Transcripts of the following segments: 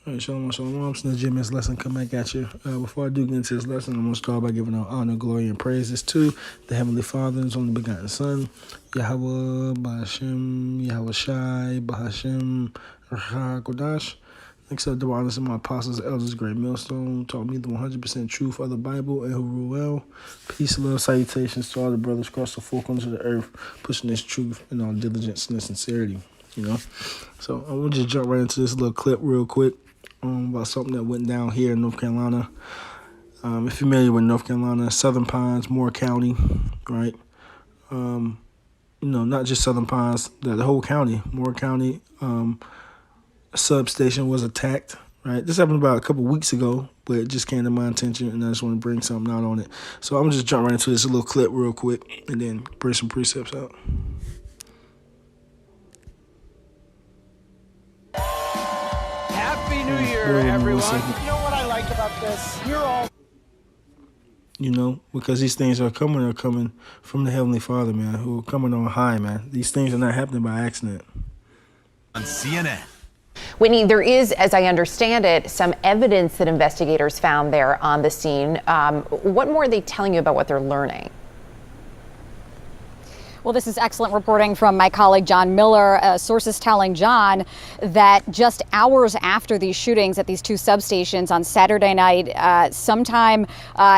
All right, shalom, shalom. So the GMS lesson come back at you. Before I do get into this lesson, I'm going to start by giving all honor, glory, and praises to the Heavenly Father, His only begotten Son, Yahweh, Bahashem, Yahweh Shai, Bahashem, Kodash. Accept the honors of my apostles, elders, great millstone, taught me the 100% truth of the Bible, and who rule well. Peace, love, salutations to all the brothers across the four corners of the earth, pushing this truth in all diligence and sincerity. So I want to just jump right into this little clip real quick. About something that went down here in North Carolina. If you're familiar with North Carolina, Southern Pines, Moore County, right? Not just Southern Pines, the whole county, Moore County, a substation was attacked, right? This happened about a couple weeks ago, but it just came to my attention, and I just want to bring something out on it. So I'm going to just jump right into this little clip real quick, and then bring some precepts out. Happy New Year, everyone. You know what I like about this? You're all... Because these things are coming from the Heavenly Father, man, who are coming on high, man. These things are not happening by accident. On CNN. Whitney, there is, as I understand it, some evidence that investigators found there on the scene. What more are they telling you about what they're learning? Well, this is excellent reporting from my colleague John Miller. Sources telling John that just hours after these shootings at these two substations on Saturday night, sometime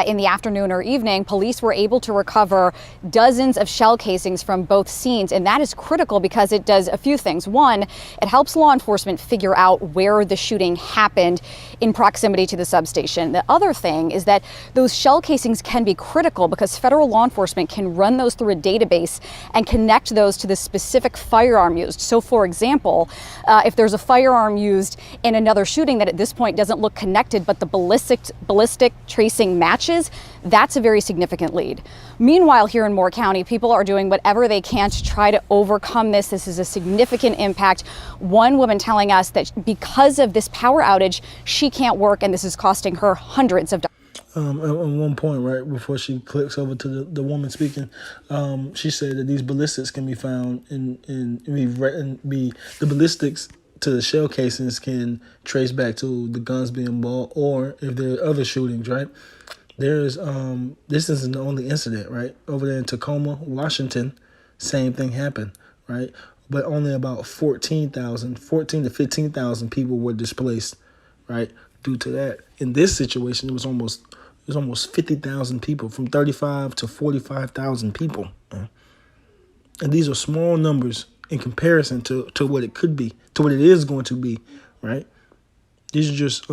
in the afternoon or evening, police were able to recover dozens of shell casings from both scenes. And that is critical because it does a few things. One, it helps law enforcement figure out where the shooting happened in proximity to the substation. The other thing is that those shell casings can be critical because federal law enforcement can run those through a database and connect those to the specific firearm used. So, for example, if there's a firearm used in another shooting that at this point doesn't look connected, but the ballistic tracing matches, that's a very significant lead. Meanwhile, here in Moore County, people are doing whatever they can to try to overcome this. This is a significant impact. One woman telling us that because of this power outage, she can't work, and this is costing her hundreds of dollars. At one point, right before she clicks over to the woman speaking, she said that these ballistics can be found the ballistics to the shell casings can trace back to the guns being bought, or if there are other shootings, right? There's this isn't the only incident, right? Over there in Tacoma, Washington, same thing happened, right? But only about 14 to 15,000 people were displaced, right? Due to that. In this situation, it was almost 50,000 people, from 35 to 45,000 people. Man. And these are small numbers in comparison to what it could be, to what it is going to be, right? These are just,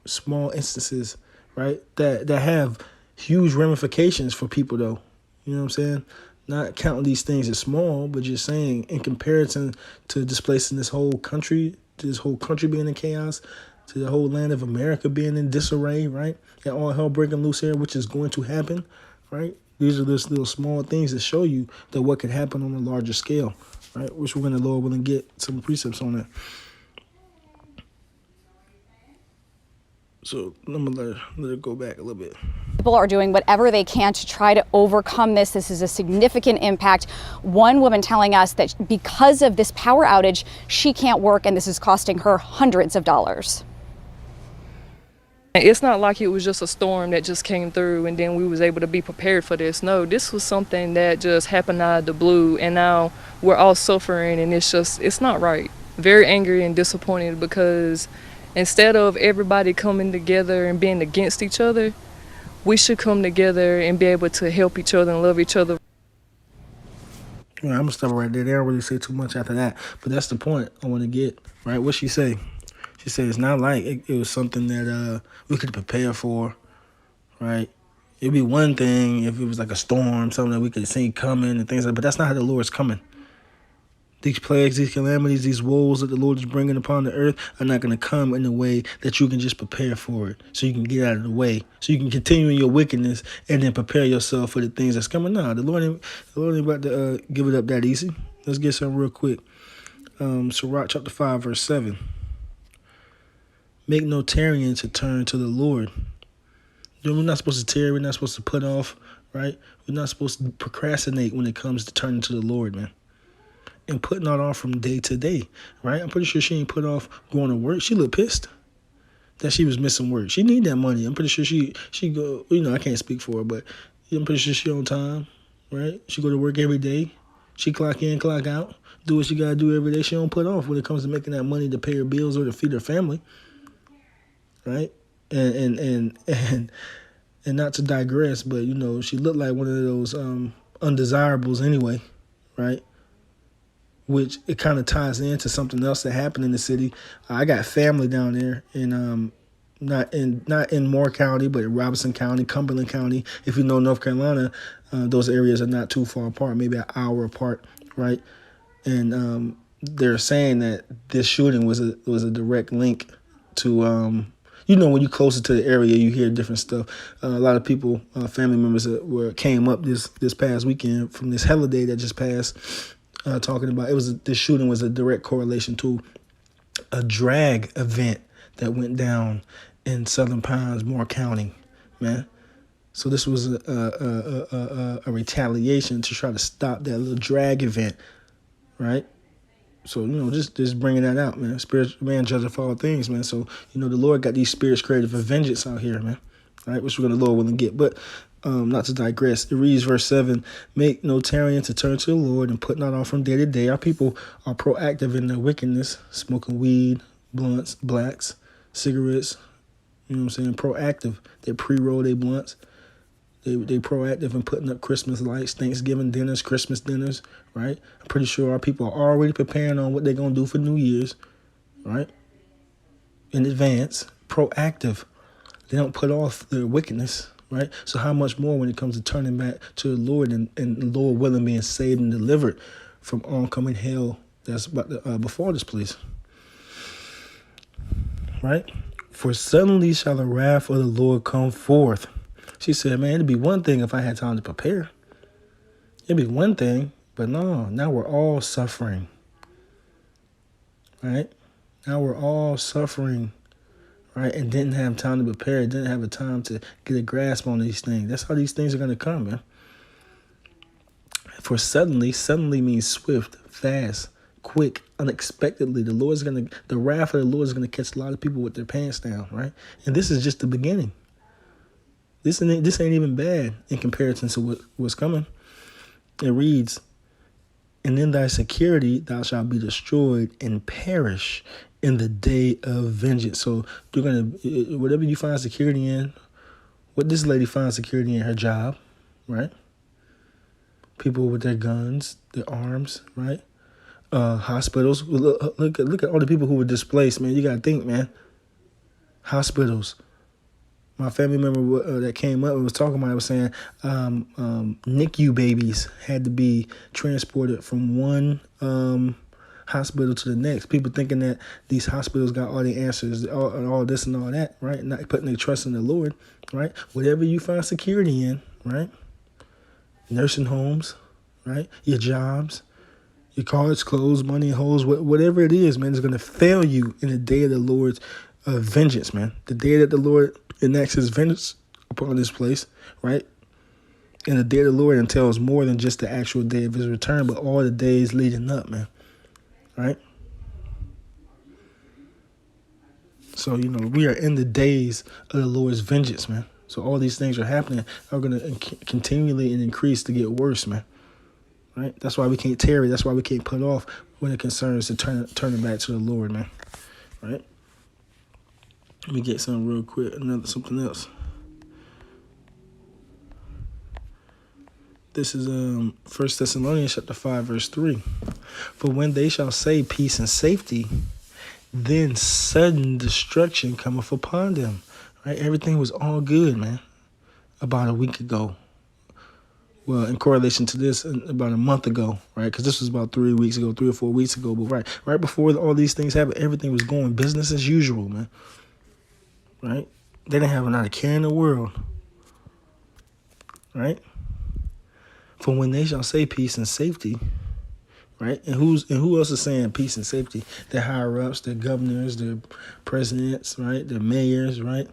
small instances, right, that have huge ramifications for people, though. You know what I'm saying? Not counting these things as small, but just saying in comparison to displacing this whole country being in chaos, to the whole land of America being in disarray, right? And all hell breaking loose here, which is going to happen, right? These are just little small things that show you that what could happen on a larger scale, right? Which we're going to, Lord willing, get some precepts on that. So I'm going to let it go back a little bit. People are doing whatever they can to try to overcome this. This is a significant impact. One woman telling us that because of this power outage, she can't work, and this is costing her hundreds of dollars. It's not like it was just a storm that just came through and then we was able to be prepared for this. No, this was something that just happened out of the blue, and now we're all suffering, and it's not right. Very angry and disappointed because instead of everybody coming together and being against each other, we should come together and be able to help each other and love each other. I'm going to stop right there. They don't really say too much after that. But that's the point I want to get, right? What'd she say? She said it's not like it was something that we could prepare for, right? It'd be one thing if it was like a storm, something that we could see coming and things like that. But that's not how the Lord's coming. These plagues, these calamities, these woes that the Lord is bringing upon the earth are not going to come in a way that you can just prepare for it, so you can get out of the way, so you can continue in your wickedness and then prepare yourself for the things that's coming. No, the Lord ain't about to give it up that easy. Let's get something real quick. Sirach chapter 5, verse 7. Make no tarrying to turn to the Lord. We're not supposed to tarry. We're not supposed to put off, right? We're not supposed to procrastinate when it comes to turning to the Lord, man. and putting that off from day to day, right? I'm pretty sure she ain't put off going to work. She looked pissed that she was missing work. She need that money. I'm pretty sure she go, I can't speak for her, but I'm pretty sure she on time, right? She go to work every day. She clock in, clock out, do what she got to do every day. She don't put off when it comes to making that money to pay her bills or to feed her family, right? And not to digress, but, she looked like one of those undesirables anyway, right? Which it kind of ties into something else that happened in the city. I got family down there in not in Moore County, but in Robeson County, Cumberland County. If you know North Carolina, those areas are not too far apart, maybe an hour apart, right? And they're saying that this shooting was a direct link to when you're closer to the area, you hear different stuff. A lot of people, family members came up this past weekend from this holiday that just passed, talking about this shooting was a direct correlation to a drag event that went down in Southern Pines, Moore County, man. So this was a retaliation to try to stop that little drag event, right? So, just bringing that out, man. Spirit, man, judge of all things, man. So, the Lord got these spirits created for vengeance out here, man. Right? Which we're going to, Lord willing, get. But not to digress, it reads verse 7, make no tarrying to turn to the Lord and put not off from day to day. Our people are proactive in their wickedness, smoking weed, blunts, blacks, cigarettes, proactive. They pre-roll their blunts. They proactive in putting up Christmas lights, Thanksgiving dinners, Christmas dinners, right? I'm pretty sure our people are already preparing on what they're going to do for New Year's, right? In advance, proactive. They don't put off their wickedness, right? So how much more when it comes to turning back to the Lord and the Lord willing being saved and delivered from oncoming hell that's about to befall us, please. Right? For suddenly shall the wrath of the Lord come forth. She said, man, it'd be one thing if I had time to prepare. It'd be one thing, but no, now we're all suffering. Right? Now we're all suffering, right? And didn't have time to prepare, didn't have a time to get a grasp on these things. That's how these things are going to come, man. For suddenly means swift, fast, quick, unexpectedly. The wrath of the Lord is going to catch a lot of people with their pants down, right? And this is just the beginning. This ain't even bad in comparison to what's coming. It reads, and in thy security thou shalt be destroyed and perish in the day of vengeance. So you're whatever you find security in, what this lady finds security in, her job, right? People with their guns, their arms, right? Hospitals. Look at all the people who were displaced, man. You got to think, man. Hospitals. My family member that came up and was talking about it was saying NICU babies had to be transported from one hospital to the next. People thinking that these hospitals got all the answers, all this and all that, right? Not putting their trust in the Lord, right? Whatever you find security in, right? Nursing homes, right? Your jobs, your cars, clothes, money, holes, whatever it is, man, is going to fail you in the day of the Lord's vengeance, man. The day that the Lord enacts his vengeance upon this place, right? And the day of the Lord entails more than just the actual day of his return, but all the days leading up, man. Right? So, we are in the days of the Lord's vengeance, man. So all these things are happening, are going to continually and increase to get worse, man. Right? That's why we can't tarry. That's why we can't put off when it concerns to turning back to the Lord, man. Right? Let me get something real quick. Something else. This is 1 Thessalonians chapter 5, verse 3. For when they shall say peace and safety, then sudden destruction cometh upon them. Right? Everything was all good, man, about a week ago. Well, in correlation to this, about a month ago, right? Because this was about 3 weeks ago, 3 or 4 weeks ago. But right before all these things happened, everything was going business as usual, man. Right? They didn't have another care in the world. Right? For when they shall say peace and safety, right? And who else is saying peace and safety? The higher ups, the governors, the presidents, right? The mayors, right?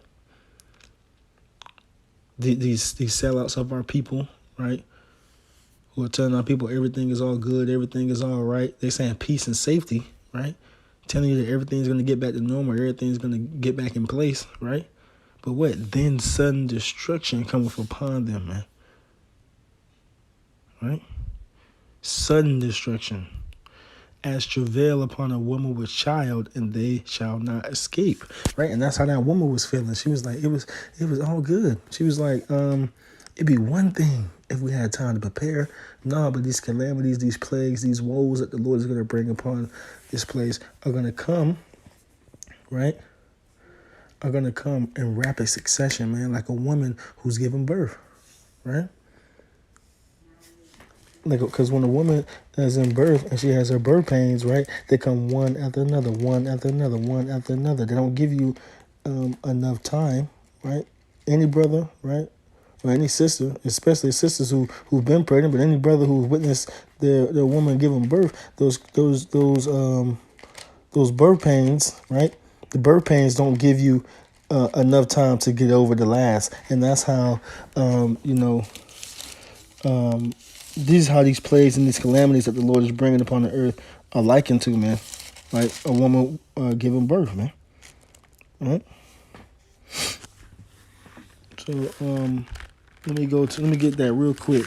These sellouts of our people, right? who are telling our people everything is all good, everything is all right. They're saying peace and safety, right? Telling you that everything's going to get back to normal, everything's going to get back in place, right? But what? Then sudden destruction cometh upon them, man. Right? Sudden destruction. As travail upon a woman with child, and they shall not escape. Right? And that's how that woman was feeling. She was like, it was all good. She was like, it'd be one thing if we had time to prepare. No, but these calamities, these plagues, these woes that the Lord is going to bring upon this place are going to come, right? Are going to come in rapid succession, man, like a woman who's giving birth, right? Like, because when a woman is in birth and she has her birth pains, right, they come one after another, one after another, one after another. They don't give you enough time, right? Any brother, right, or any sister, especially sisters who've been pregnant, but any brother who's witnessed their woman giving birth, those birth pains, right? The birth pains don't give you enough time to get over the last, and that's how these how these plagues and these calamities that the Lord is bringing upon the earth are likened to, man, like a woman giving birth, man. All right. So let me get that real quick.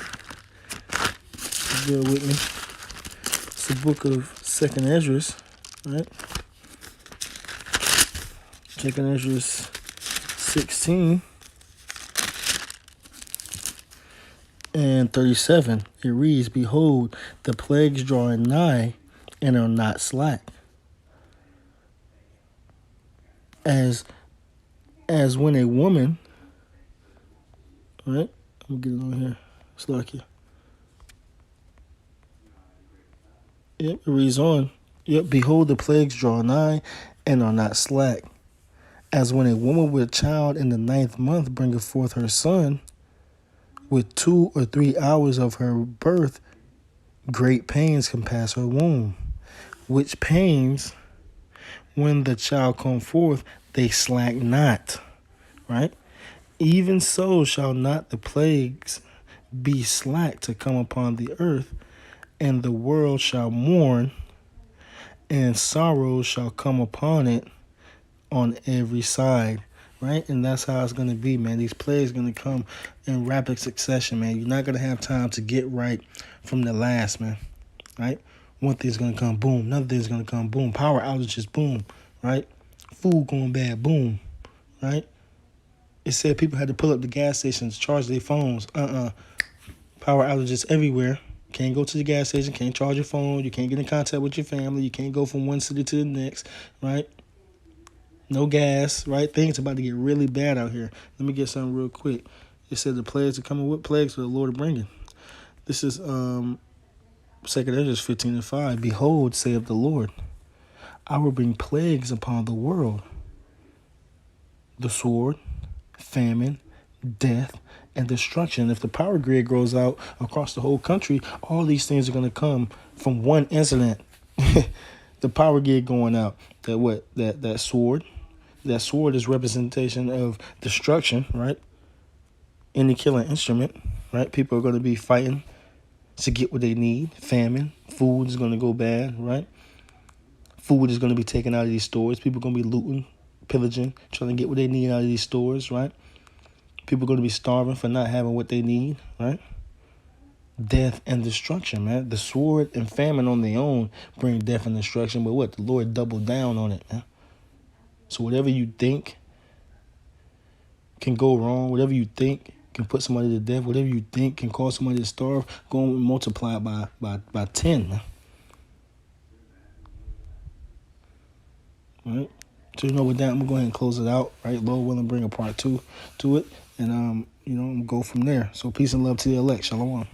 Bear with me. It's the book of 2nd Ezra, right? 2nd Ezra 16 and 37. It reads, "Behold, the plagues drawing nigh, and are not slack. As when a woman," right? I'm gonna get it on here. Slack here. Yep, it reads on. Yep, "Behold, the plagues draw nigh, and are not slack. As when a woman with child in the 9th month bringeth forth her son, with 2 or 3 hours of her birth, great pains compass her womb. Which pains, when the child come forth, they slack not." Right? "Even so shall not the plagues be slack to come upon the earth, and the world shall mourn, and sorrow shall come upon it on every side." Right? And that's how it's going to be, man. These plagues are going to come in rapid succession, man. You're not going to have time to get right from the last, man. Right? One thing's going to come, boom. Another thing's going to come, boom. Power outages, boom. Right? Food going bad, boom. Right? It said people had to pull up the gas stations, charge their phones. Power outages everywhere. Can't go to the gas station, can't charge your phone. You can't get in contact with your family. You can't go from one city to the next. Right? No gas, right? Things about to get really bad out here. Let me get something real quick. It said the plagues are coming. What plagues are the Lord bringing? This is 2nd Ezra 15 and 5. "Behold, saith the Lord, I will bring plagues upon the world, the sword, famine, death, and destruction." If the power grid grows out across the whole country, all these things are going to come from one incident. The power grid going out. That sword. That sword is representation of destruction, right? Any killing instrument, right? People are going to be fighting to get what they need. Famine. Food is going to go bad, right? Food is going to be taken out of these stores. People are going to be looting, pillaging, trying to get what they need out of these stores, right? People are going to be starving for not having what they need, right? Death and destruction, man. The sword and famine on their own bring death and destruction, but what? The Lord doubled down on it, man. So whatever you think can go wrong, whatever you think can put somebody to death, whatever you think can cause somebody to starve, go and multiply it by 10, man. Right? So, with that, I'm going to go ahead and close it out, right? Lord willing, bring a part 2 to it, and, I'm going to go from there. So peace and love to the elect. Shalom.